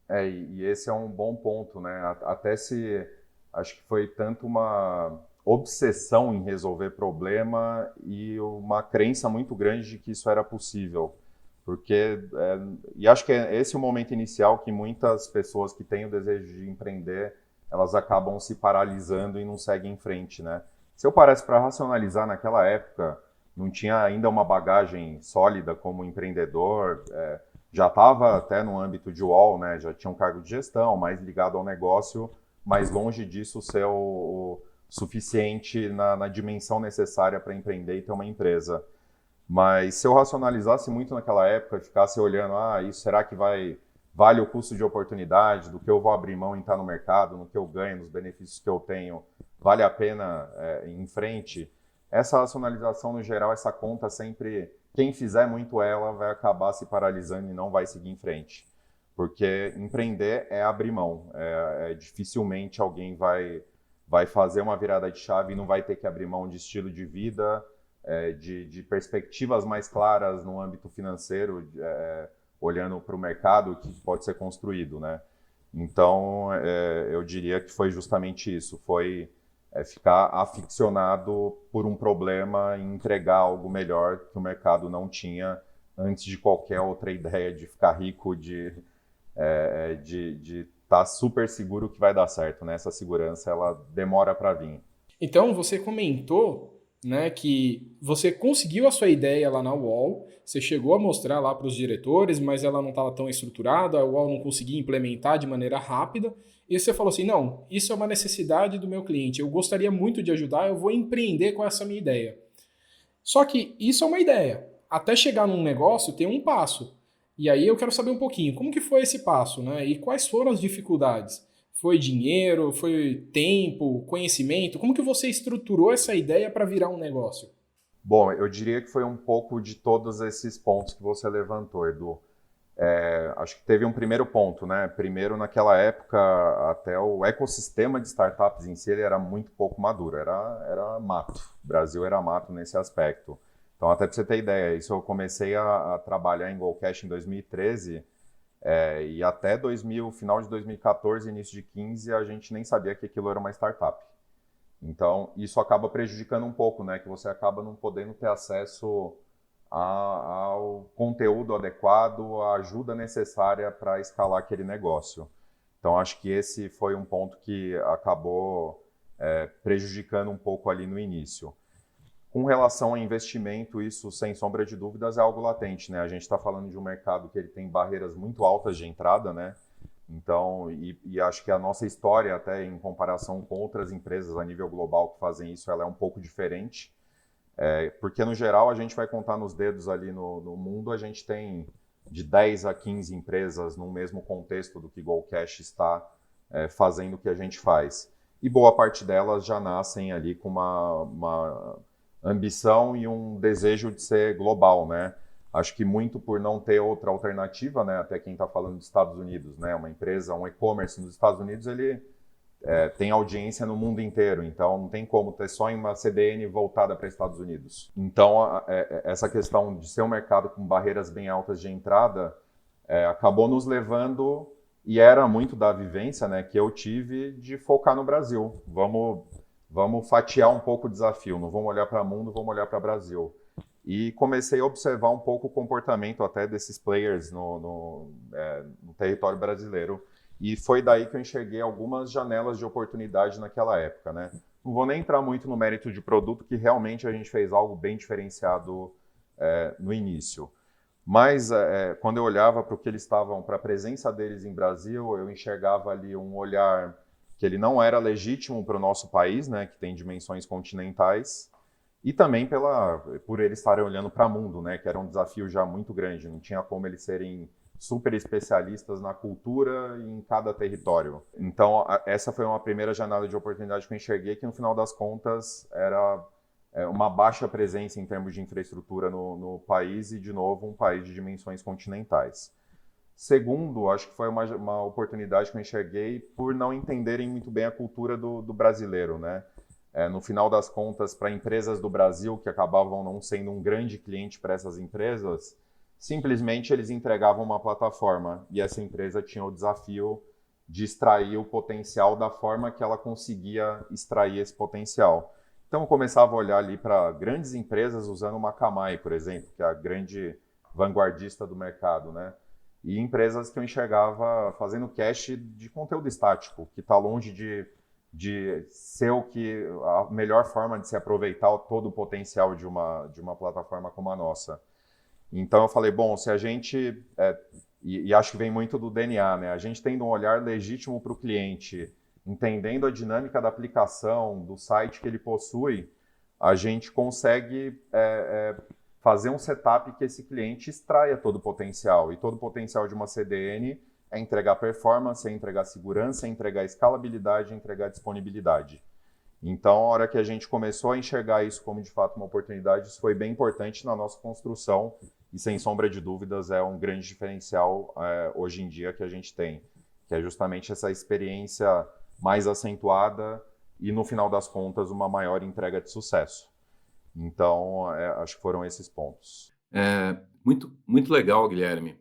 E esse é um bom ponto, né, até se, acho que foi tanto uma obsessão em resolver problema e uma crença muito grande de que isso era possível. Porque, e acho que é esse o momento inicial que muitas pessoas que têm o desejo de empreender, elas acabam se paralisando e não seguem em frente, né? Se eu parasse para racionalizar naquela época, não tinha ainda uma bagagem sólida como empreendedor, já estava até no âmbito de UOL, né? Já tinha um cargo de gestão, mais ligado ao negócio, mas longe disso ser o suficiente na dimensão necessária para empreender e ter uma empresa. Mas se eu racionalizasse muito naquela época, ficasse olhando, isso será que vale o custo de oportunidade, do que eu vou abrir mão em estar no mercado, no que eu ganho, nos benefícios que eu tenho, vale a pena ir em frente? Essa racionalização, no geral, essa conta sempre, quem fizer muito ela vai acabar se paralisando e não vai seguir em frente. Porque empreender é abrir mão, dificilmente alguém vai fazer uma virada de chave e não vai ter que abrir mão de estilo de vida, de perspectivas mais claras no âmbito financeiro, olhando para o mercado que pode ser construído, né? Então, eu diria que foi justamente isso, foi ficar aficionado por um problema e entregar algo melhor que o mercado não tinha antes de qualquer outra ideia de ficar rico, de estar super seguro que vai dar certo, né? Essa segurança, ela demora para vir.
Então, você comentou, né, que você conseguiu a sua ideia lá na UOL, você chegou a mostrar lá para os diretores, mas ela não estava tão estruturada, a UOL não conseguia implementar de maneira rápida, e você falou assim, não, isso é uma necessidade do meu cliente, eu gostaria muito de ajudar, eu vou empreender com essa minha ideia. Só que isso é uma ideia. Até chegar num negócio tem um passo. E aí eu quero saber um pouquinho, como que foi esse passo, né? E quais foram as dificuldades? Foi dinheiro, foi tempo, conhecimento? Como que você estruturou essa ideia para virar um negócio?
Bom, eu diria que foi um pouco de todos esses pontos que você levantou, Edu. Acho que teve um primeiro ponto, né? Primeiro, naquela época, até o ecossistema de startups em si ele era muito pouco maduro, era mato. O Brasil era mato nesse aspecto. Então, até para você ter ideia, isso eu comecei a trabalhar em GoCash em 2013, e até final de 2014, início de 2015, a gente nem sabia que aquilo era uma startup. Então, isso acaba prejudicando um pouco, né? Que você acaba não podendo ter acesso ao conteúdo adequado, à ajuda necessária para escalar aquele negócio. Então, acho que esse foi um ponto que acabou prejudicando um pouco ali no início. Com relação a investimento, isso, sem sombra de dúvidas, é algo latente, né? A gente está falando de um mercado que ele tem barreiras muito altas de entrada, né? Então, e acho que a nossa história, até em comparação com outras empresas a nível global que fazem isso, ela é um pouco diferente. Porque, no geral, a gente vai contar nos dedos ali no mundo, a gente tem de 10 a 15 empresas no mesmo contexto do que GoCash está fazendo o que a gente faz. E boa parte delas já nascem ali com uma ambição e um desejo de ser global, né? Acho que muito por não ter outra alternativa, né? Até quem está falando dos Estados Unidos, né? Uma empresa, um e-commerce nos Estados Unidos, ele tem audiência no mundo inteiro, então não tem como ter só em uma CDN voltada para Estados Unidos. Então, essa questão de ser um mercado com barreiras bem altas de entrada acabou nos levando, e era muito da vivência, né, que eu tive de focar no Brasil. Vamos fatiar um pouco o desafio, não vamos olhar para o mundo, vamos olhar para o Brasil. E comecei a observar um pouco o comportamento até desses players no território brasileiro. E foi daí que eu enxerguei algumas janelas de oportunidade naquela época, né? Não vou nem entrar muito no mérito de produto, que realmente a gente fez algo bem diferenciado no início. Mas quando eu olhava para o que eles estavam, para a presença deles em Brasil, eu enxergava ali um olhar que ele não era legítimo para o nosso país, né, que tem dimensões continentais, e também por eles estarem olhando para o mundo, né, que era um desafio já muito grande. Não tinha como eles serem super especialistas na cultura em cada território. Então, essa foi uma primeira janela de oportunidade que eu enxerguei, que no final das contas era uma baixa presença em termos de infraestrutura no país e, de novo, um país de dimensões continentais. Segundo, acho que foi uma oportunidade que eu enxerguei por não entenderem muito bem a cultura do brasileiro, né? No final das contas, para empresas do Brasil que acabavam não sendo um grande cliente para essas empresas, simplesmente eles entregavam uma plataforma e essa empresa tinha o desafio de extrair o potencial da forma que ela conseguia extrair esse potencial. Então eu começava a olhar ali para grandes empresas usando uma Akamai, por exemplo, que é a grande vanguardista do mercado, né? E empresas que eu enxergava fazendo cache de conteúdo estático, que está longe de ser a melhor forma de se aproveitar todo o potencial de uma plataforma como a nossa. Então eu falei, bom, se a gente, e acho que vem muito do DNA, né? A gente tendo um olhar legítimo para o cliente, entendendo a dinâmica da aplicação, do site que ele possui, a gente consegue fazer um setup que esse cliente extraia todo o potencial. E todo o potencial de uma CDN é entregar performance, é entregar segurança, é entregar escalabilidade, é entregar disponibilidade. Então, a hora que a gente começou a enxergar isso como, de fato, uma oportunidade, isso foi bem importante na nossa construção e, sem sombra de dúvidas, é um grande diferencial hoje em dia que a gente tem, que é justamente essa experiência mais acentuada e, no final das contas, uma maior entrega de sucesso. Então, acho que foram esses pontos.
Muito, muito legal, Guilherme.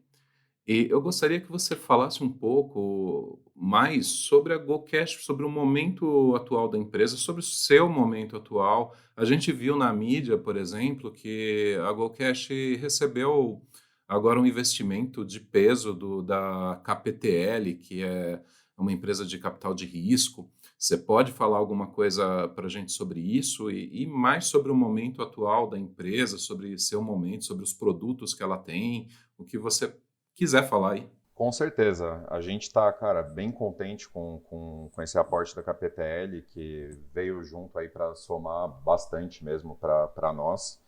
E eu gostaria que você falasse um pouco mais sobre a GoCash, sobre o momento atual da empresa, sobre o seu momento atual. A gente viu na mídia, por exemplo, que a GoCash recebeu agora um investimento de peso da KPTL, que é uma empresa de capital de risco. Você pode falar alguma coisa para a gente sobre isso e mais sobre o momento atual da empresa, sobre seu momento, sobre os produtos que ela tem, o que você quiser falar aí.
Com certeza. A gente está, cara, bem contente com esse aporte da KPTL, que veio junto aí para somar bastante mesmo para nós.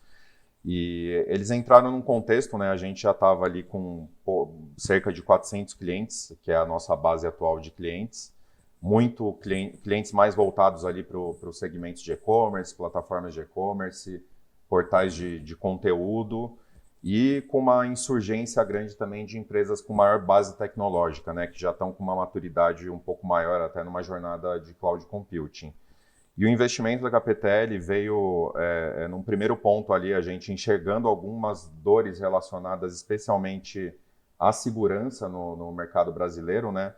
E eles entraram num contexto, né? A gente já estava ali com cerca de 400 clientes, que é a nossa base atual de clientes. Muito clientes mais voltados ali para os segmentos de e-commerce, plataformas de e-commerce, portais de conteúdo, e com uma insurgência grande também de empresas com maior base tecnológica, né, que já estão com uma maturidade um pouco maior até numa jornada de cloud computing. E o investimento da KPTL veio num primeiro ponto ali, a gente enxergando algumas dores relacionadas especialmente à segurança no mercado brasileiro, né?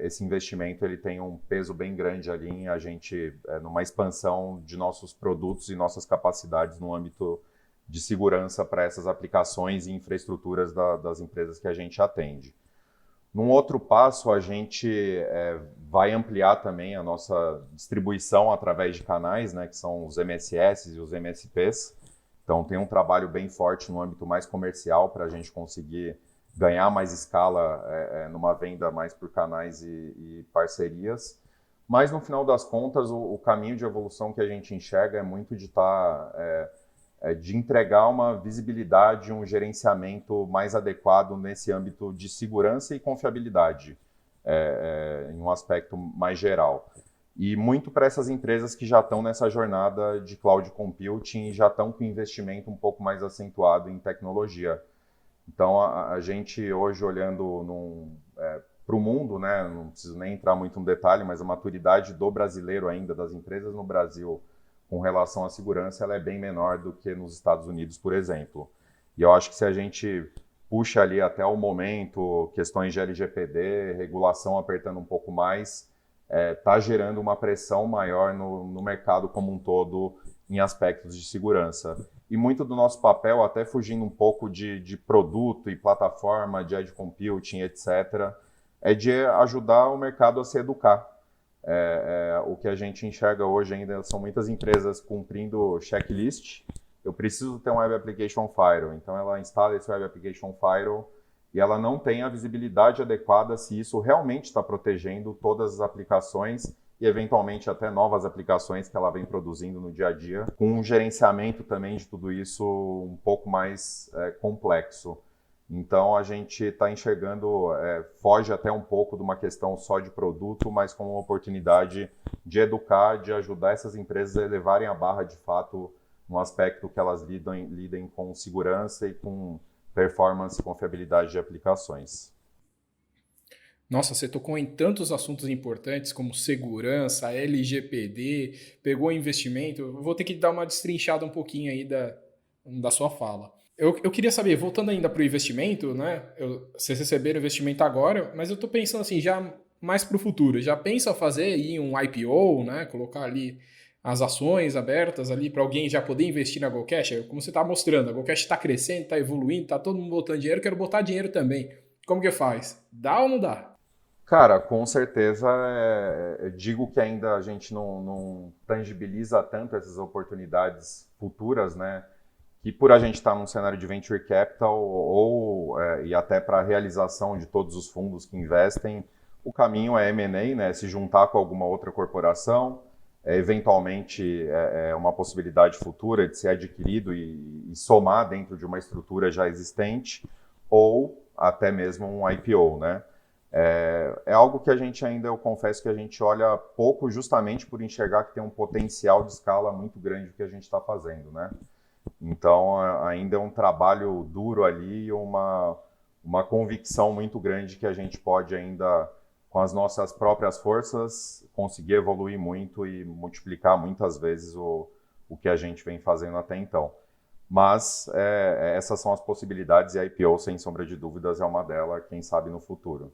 Esse investimento ele tem um peso bem grande ali em a gente, numa expansão de nossos produtos e nossas capacidades no âmbito de segurança para essas aplicações e infraestruturas das empresas que a gente atende. Num outro passo, a gente vai ampliar também a nossa distribuição através de canais, né, que são os MSS e os MSPs. Então, tem um trabalho bem forte no âmbito mais comercial para a gente conseguir ganhar mais escala numa venda mais por canais e parcerias. Mas, no final das contas, o caminho de evolução que a gente enxerga é muito de de entregar uma visibilidade, um gerenciamento mais adequado nesse âmbito de segurança e confiabilidade, em um aspecto mais geral. E muito para essas empresas que já estão nessa jornada de cloud computing e já estão com investimento um pouco mais acentuado em tecnologia. Então, a gente hoje olhando para o mundo, né, não preciso nem entrar muito no detalhe, mas a maturidade do brasileiro ainda, das empresas no Brasil, com relação à segurança, ela é bem menor do que nos Estados Unidos, por exemplo. E eu acho que se a gente puxa ali até o momento, questões de LGPD, regulação apertando um pouco mais, está gerando uma pressão maior no mercado como um todo em aspectos de segurança. E muito do nosso papel, até fugindo um pouco de produto e plataforma, de edge computing, etc., é de ajudar o mercado a se educar. O que a gente enxerga hoje ainda são muitas empresas cumprindo checklist. Eu preciso ter um Web Application Firewall, então ela instala esse Web Application Firewall e ela não tem a visibilidade adequada se isso realmente está protegendo todas as aplicações e eventualmente até novas aplicações que ela vem produzindo no dia a dia, com um gerenciamento também de tudo isso um pouco mais complexo. Então a gente está enxergando, foge até um pouco de uma questão só de produto, mas como uma oportunidade de educar, de ajudar essas empresas a elevarem a barra de fato no aspecto que elas lidem com segurança e com performance e confiabilidade de aplicações.
Nossa, você tocou em tantos assuntos importantes como segurança, LGPD, pegou investimento. Eu vou ter que dar uma destrinchada um pouquinho aí da sua fala. Eu queria saber, voltando ainda para o investimento, né? Vocês receberam investimento agora, mas eu estou pensando assim, já mais para o futuro. Já pensa fazer aí um IPO, né? Colocar ali as ações abertas ali para alguém já poder investir na GoCash? Como você está mostrando, a GoCash está crescendo, está evoluindo, está todo mundo botando dinheiro, eu quero botar dinheiro também. Como que faz? Dá ou não dá?
Cara, com certeza, eu digo que ainda a gente não tangibiliza tanto essas oportunidades futuras, né? Que por a gente estar num cenário de venture capital e até para a realização de todos os fundos que investem, o caminho é M&A, né? Se juntar com alguma outra corporação, eventualmente uma possibilidade futura de ser adquirido e somar dentro de uma estrutura já existente, ou até mesmo um IPO, né? É algo que a gente ainda, eu confesso que a gente olha pouco justamente por enxergar que tem um potencial de escala muito grande que a gente está fazendo, né? Então, ainda é um trabalho duro ali, uma convicção muito grande que a gente pode ainda, com as nossas próprias forças, conseguir evoluir muito e multiplicar muitas vezes o que a gente vem fazendo até então. Mas essas são as possibilidades e a IPO, sem sombra de dúvidas, é uma delas, quem sabe no futuro.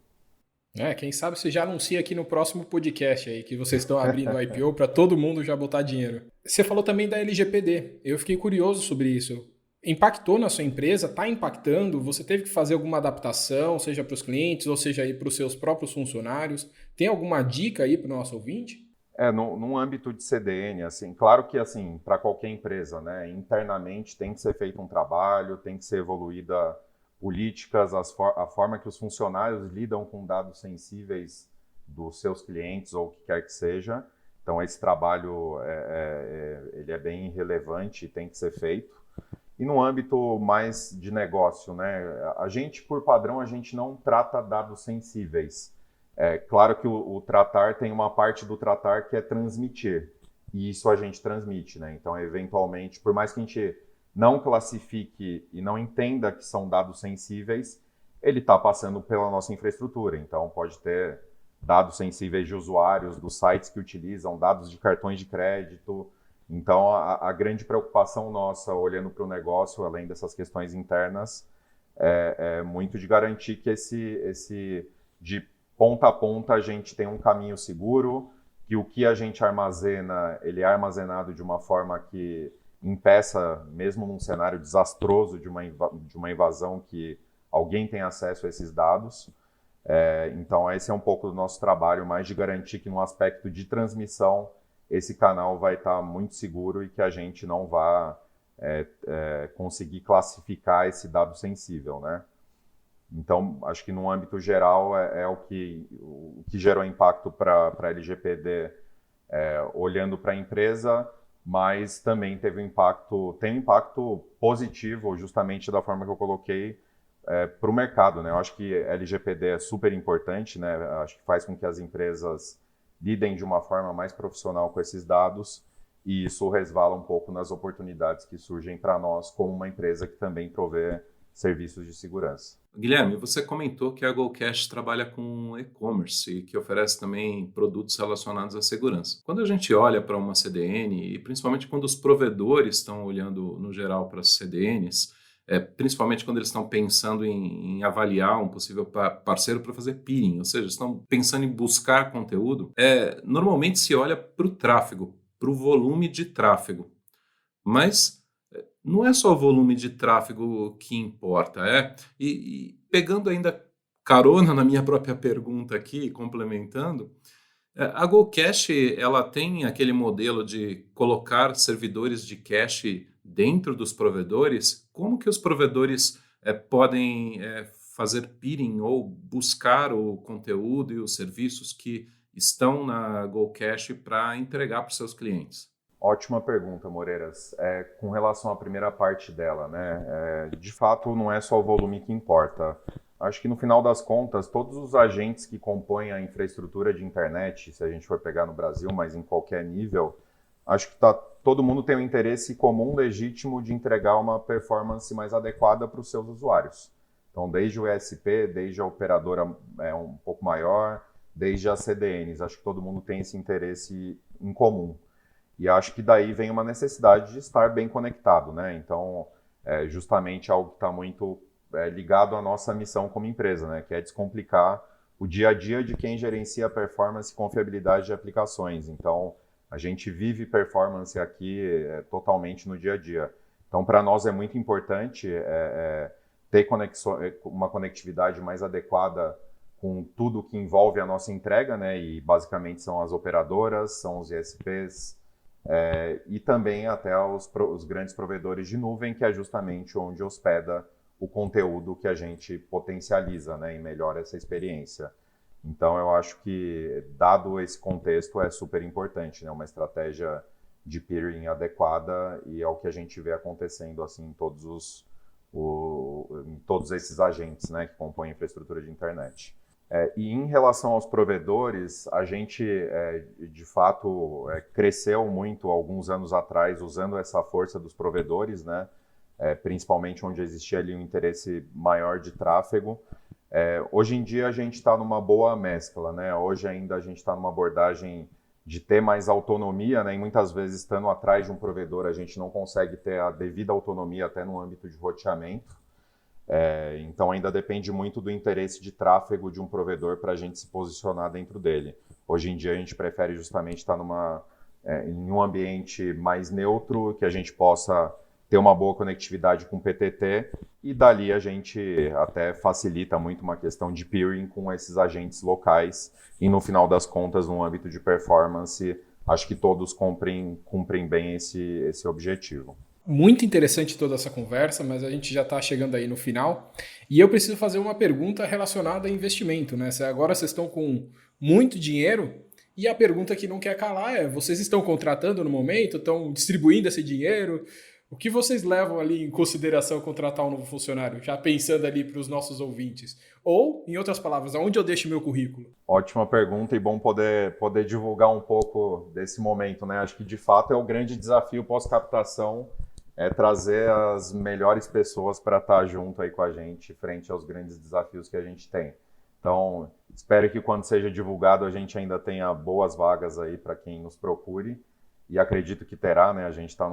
Quem sabe você já anuncia aqui no próximo podcast aí que vocês estão abrindo o IPO para todo mundo já botar dinheiro. Você falou também da LGPD. Eu fiquei curioso sobre isso. Impactou na sua empresa? Está impactando? Você teve que fazer alguma adaptação, seja para os clientes ou seja aí para os seus próprios funcionários? Tem alguma dica aí para o nosso ouvinte?
Num âmbito de CDN, assim, claro que assim, para qualquer empresa, né, internamente tem que ser feito um trabalho, tem que ser evoluída políticas, a forma que os funcionários lidam com dados sensíveis dos seus clientes ou o que quer que seja. Então, esse trabalho ele é bem relevante e tem que ser feito. E no âmbito mais de negócio, né, a gente, por padrão, a gente não trata dados sensíveis. Claro que o tratar tem uma parte do tratar que é transmitir, e isso a gente transmite, né? Então, eventualmente, por mais que a gente não classifique e não entenda que são dados sensíveis, ele está passando pela nossa infraestrutura. Então, pode ter dados sensíveis de usuários, dos sites que utilizam, dados de cartões de crédito. Então, a grande preocupação nossa, olhando para o negócio, além dessas questões internas, é muito de garantir que de ponta a ponta, a gente tem um caminho seguro, que o que a gente armazena, ele é armazenado de uma forma que impeça, mesmo num cenário desastroso de uma invasão, que alguém tenha acesso a esses dados. Então, esse é um pouco do nosso trabalho, mais de garantir que no aspecto de transmissão, esse canal vai estar muito seguro e que a gente não vá conseguir classificar esse dado sensível, né? Então, acho que no âmbito geral o que gerou impacto para a LGPD olhando para a empresa, mas também tem um impacto positivo, justamente da forma que eu coloquei, para o mercado, né? Eu acho que a LGPD é super importante, né? Acho que faz com que as empresas lidem de uma forma mais profissional com esses dados e isso resvala um pouco nas oportunidades que surgem para nós como uma empresa que também provê serviços de segurança.
Guilherme, você comentou que a GoCash trabalha com e-commerce e que oferece também produtos relacionados à segurança. Quando a gente olha para uma CDN, e principalmente quando os provedores estão olhando no geral para as CDNs, principalmente quando eles estão pensando em avaliar um possível parceiro para fazer peering, ou seja, estão pensando em buscar conteúdo, normalmente se olha para o tráfego, para o volume de tráfego. Mas não é só o volume de tráfego que importa, e pegando ainda carona na minha própria pergunta aqui, complementando, A GoCache, ela tem aquele modelo de colocar servidores de cache dentro dos provedores. Como que os provedores podem fazer peering ou buscar o conteúdo e os serviços que estão na GoCache para entregar para os seus clientes?
Ótima pergunta, Moreiras. Com relação à primeira parte dela, né? De fato, não é só o volume que importa. Acho que no final das contas, todos os agentes que compõem a infraestrutura de internet, se a gente for pegar no Brasil, mas em qualquer nível, acho que todo mundo tem um interesse comum, legítimo, de entregar uma performance mais adequada para os seus usuários. Então, desde o ESP, desde a operadora um pouco maior, desde as CDNs, acho que todo mundo tem esse interesse em comum. E acho que daí vem uma necessidade de estar bem conectado, né? Então, justamente algo que está muito ligado à nossa missão como empresa, né? Que é descomplicar o dia a dia de quem gerencia a performance e confiabilidade de aplicações. Então, a gente vive performance aqui totalmente no dia a dia. Então, para nós é muito importante ter uma conectividade mais adequada com tudo que envolve a nossa entrega, né? E basicamente são as operadoras, são os ISPs, e também até os grandes provedores de nuvem, que é justamente onde hospeda o conteúdo que a gente potencializa, né, e melhora essa experiência. Então, eu acho que, dado esse contexto, é super importante, né, uma estratégia de peering adequada, e é o que a gente vê acontecendo assim, em todos esses agentes, né, que compõem a infraestrutura de internet. E em relação aos provedores, a gente, de fato, cresceu muito alguns anos atrás usando essa força dos provedores, né? Principalmente onde existia ali um interesse maior de tráfego. Hoje em dia a gente está numa boa mescla, né? Hoje ainda a gente está numa abordagem de ter mais autonomia, né? E muitas vezes, estando atrás de um provedor, a gente não consegue ter a devida autonomia até no âmbito de roteamento. Então ainda depende muito do interesse de tráfego de um provedor para a gente se posicionar dentro dele. Hoje em dia a gente prefere justamente estar em um ambiente mais neutro, que a gente possa ter uma boa conectividade com o PTT, e dali a gente até facilita muito uma questão de peering com esses agentes locais, e no final das contas, no âmbito de performance, acho que todos cumprem bem esse objetivo.
Muito interessante toda essa conversa, mas a gente já está chegando aí no final. E eu preciso fazer uma pergunta relacionada a investimento, né? Agora vocês estão com muito dinheiro, e a pergunta que não quer calar é: vocês estão contratando no momento? Estão distribuindo esse dinheiro? O que vocês levam ali em consideração contratar um novo funcionário? Já pensando ali para os nossos ouvintes. Ou, em outras palavras, aonde eu deixo meu currículo?
Ótima pergunta, e bom poder divulgar um pouco desse momento, né? Acho que, de fato, é o grande desafio pós-captação, trazer as melhores pessoas para estar junto aí com a gente frente aos grandes desafios que a gente tem. Então, espero que quando seja divulgado a gente ainda tenha boas vagas aí para quem nos procure, e acredito que terá, né? A gente está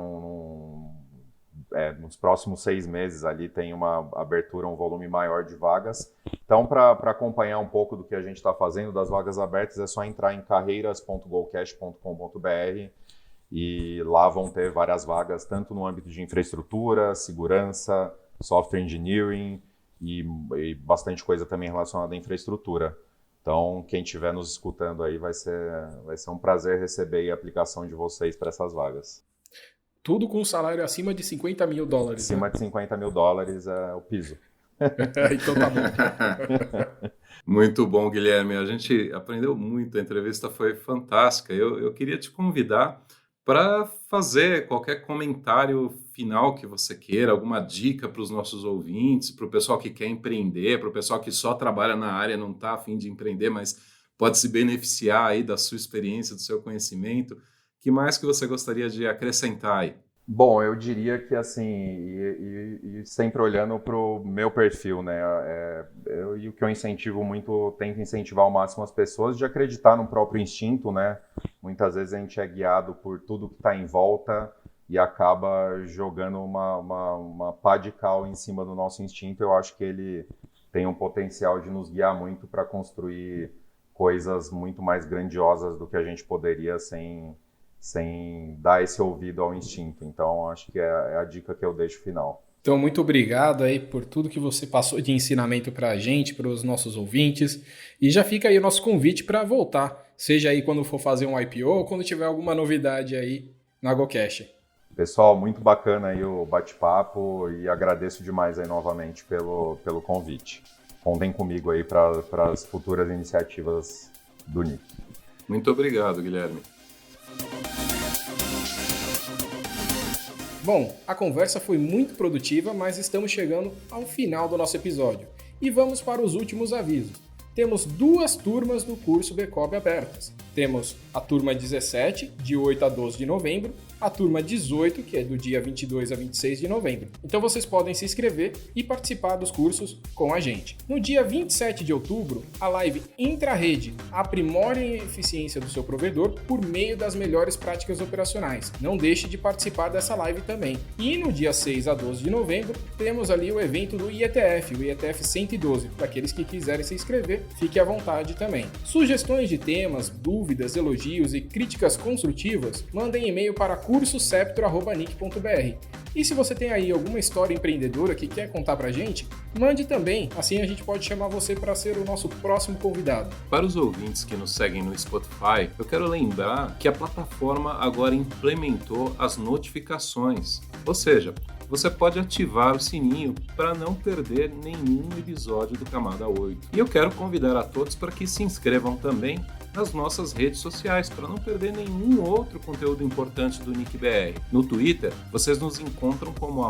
nos próximos 6 meses ali tem uma abertura, um volume maior de vagas. Então, para acompanhar um pouco do que a gente está fazendo, das vagas abertas, é só entrar em carreiras.gocache.com.br, e lá vão ter várias vagas, tanto no âmbito de infraestrutura, segurança, software engineering e bastante coisa também relacionada à infraestrutura. Então, quem estiver nos escutando aí, vai ser um prazer receber a aplicação de vocês para essas vagas.
Tudo com um salário acima de $50 mil.
Acima de $50 mil é o piso.
Então tá bom.
Muito bom, Guilherme. A gente aprendeu muito, a entrevista foi fantástica. Eu queria te convidar para fazer qualquer comentário final que você queira, alguma dica para os nossos ouvintes, para o pessoal que quer empreender, para o pessoal que só trabalha na área, não está a fim de empreender, mas pode se beneficiar aí da sua experiência, do seu conhecimento. Que mais que você gostaria de acrescentar aí?
Bom, eu diria que assim, e sempre olhando para o meu perfil, né? E o que eu incentivo muito, tento incentivar ao máximo as pessoas de acreditar no próprio instinto, né? Muitas vezes a gente é guiado por tudo que está em volta e acaba jogando uma pá de cal em cima do nosso instinto. Eu acho que ele tem um potencial de nos guiar muito para construir coisas muito mais grandiosas do que a gente poderia sem dar esse ouvido ao instinto. Então, acho que é a dica que eu deixo final.
Então, muito obrigado aí por tudo que você passou de ensinamento para a gente, para os nossos ouvintes. E já fica aí o nosso convite para voltar. Seja aí quando for fazer um IPO ou quando tiver alguma novidade aí na GoCash.
Pessoal, muito bacana aí o bate-papo e agradeço demais aí novamente pelo convite. Contem comigo aí para as futuras iniciativas do NIC.
Muito obrigado, Guilherme.
Bom, a conversa foi muito produtiva, mas estamos chegando ao final do nosso episódio. E vamos para os últimos avisos. Temos 2 turmas do curso Becob abertas. Temos a turma 17, de 8 a 12 de novembro, a turma 18, que é do dia 22 a 26 de novembro. Então vocês podem se inscrever e participar dos cursos com a gente. No dia 27 de outubro, a live Intra-Rede aprimore a eficiência do seu provedor por meio das melhores práticas operacionais. Não deixe de participar dessa live também. E no dia 6 a 12 de novembro, temos ali o evento do IETF, o IETF 112. Para aqueles que quiserem se inscrever, fique à vontade também. Sugestões de temas, dúvidas, elogios e críticas construtivas, mandem e-mail para cursoseptro@nic.br. E se você tem aí alguma história empreendedora que quer contar pra gente, mande também, assim a gente pode chamar você para ser o nosso próximo convidado.
Para os ouvintes que nos seguem no Spotify, eu quero lembrar que a plataforma agora implementou as notificações, ou seja, você pode ativar o sininho para não perder nenhum episódio do Camada 8. E eu quero convidar a todos para que se inscrevam também nas nossas redes sociais, para não perder nenhum outro conteúdo importante do NIC.br. No Twitter, vocês nos encontram como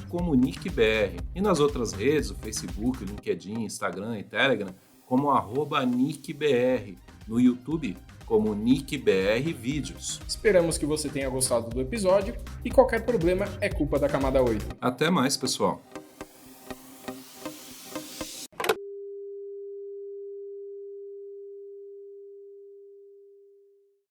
@comunicbr e nas outras redes, o Facebook, o LinkedIn, Instagram e Telegram, como @NICBR. No YouTube, como NICBR Vídeos.
Esperamos que você tenha gostado do episódio e qualquer problema é culpa da Camada 8.
Até mais, pessoal!